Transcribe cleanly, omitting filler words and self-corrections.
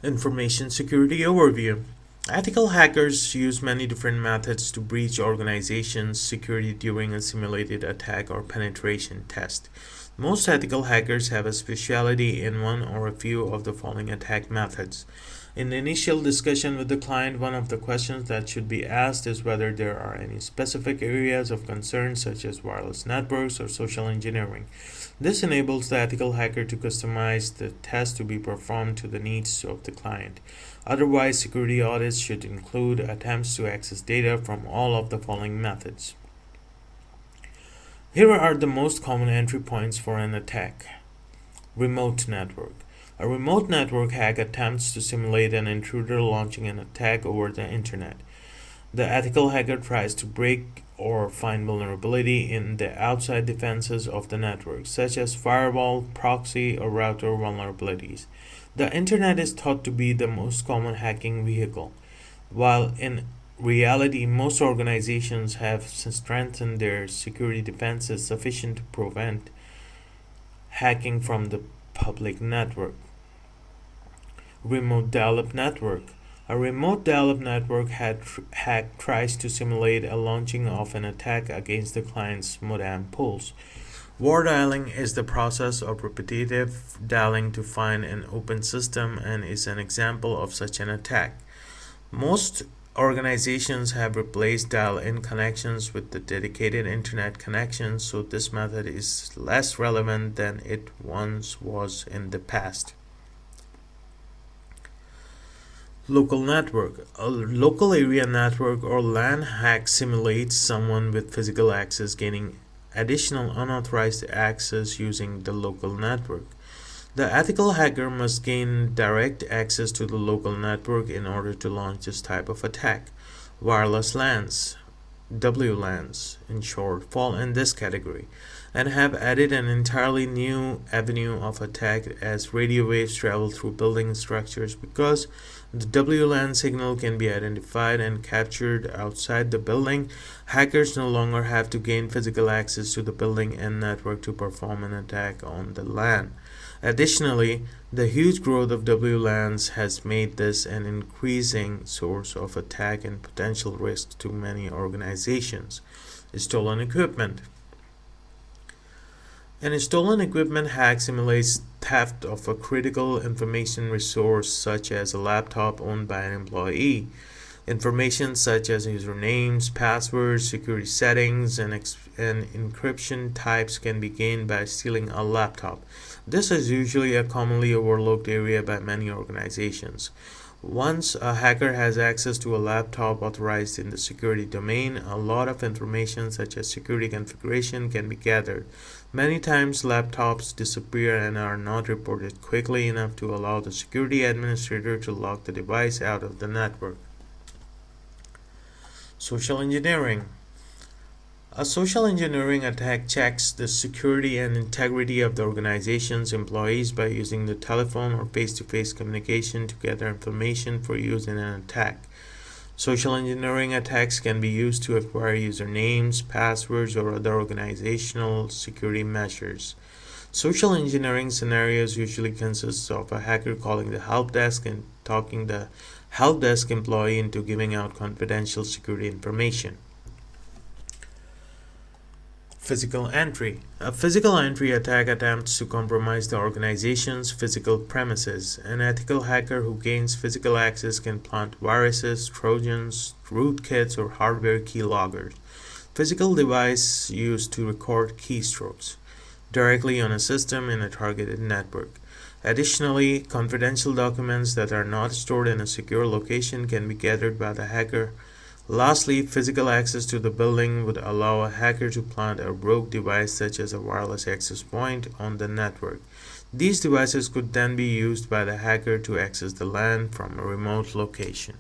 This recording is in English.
Information Security Overview. Ethical hackers use many different methods to breach organizations' security during a simulated attack or penetration test. Most ethical hackers have a specialty in one or a few of the following attack methods. In the initial discussion with the client, one of the questions that should be asked is whether there are any specific areas of concern, such as wireless networks or social engineering. This enables the ethical hacker to customize the test to be performed to the needs of the client. Otherwise, security audits should include attempts to access data from all of the following methods. Here are the most common entry points for an attack. Remote network. A remote network hack attempts to simulate an intruder launching an attack over the internet. The ethical hacker tries to break or find vulnerability in the outside defenses of the network, such as firewall, proxy, or router vulnerabilities. The internet is thought to be the most common hacking vehicle, while in reality most organizations have strengthened their security defenses sufficient to prevent hacking from the public network. Remote dial-up network. A remote dial-up network hack tries to simulate a launching of an attack against the client's modem pools. War dialing is the process of repetitive dialing to find an open system and is an example of such an attack. Most organizations have replaced dial-in connections with the dedicated internet connections, so this method is less relevant than it once was in the past. Local network. A local area network or LAN hack simulates someone with physical access gaining additional unauthorized access using the local network. The ethical hacker must gain direct access to the local network in order to launch this type of attack. Wireless LANs, WLANs in short, fall in this category and have added an entirely new avenue of attack as radio waves travel through building structures. Because the WLAN signal can be identified and captured outside the building, hackers no longer have to gain physical access to the building and network to perform an attack on the LAN. Additionally, the huge growth of WLANs has made this an increasing source of attack and potential risk to many organizations. Stolen equipment. An stolen equipment hack simulates theft of a critical information resource such as a laptop owned by an employee. Information such as usernames, passwords, security settings, and encryption types can be gained by stealing a laptop. This is usually a commonly overlooked area by many organizations. Once a hacker has access to a laptop authorized in the security domain, a lot of information such as security configuration can be gathered. Many times laptops disappear and are not reported quickly enough to allow the security administrator to lock the device out of the network. Social engineering. A social engineering attack checks the security and integrity of the organization's employees by using the telephone or face-to-face communication to gather information for use in an attack. Social engineering attacks can be used to acquire usernames, passwords, or other organizational security measures. Social engineering scenarios usually consist of a hacker calling the help desk and talking the help desk employee into giving out confidential security information. Physical entry. A physical entry attack attempts to compromise the organization's physical premises. An ethical hacker who gains physical access can plant viruses, trojans, rootkits, or hardware keyloggers. Physical device used to record keystrokes directly on a system in a targeted network. Additionally, confidential documents that are not stored in a secure location can be gathered by the hacker. Lastly, physical access to the building would allow a hacker to plant a rogue device such as a wireless access point on the network. These devices could then be used by the hacker to access the LAN from a remote location.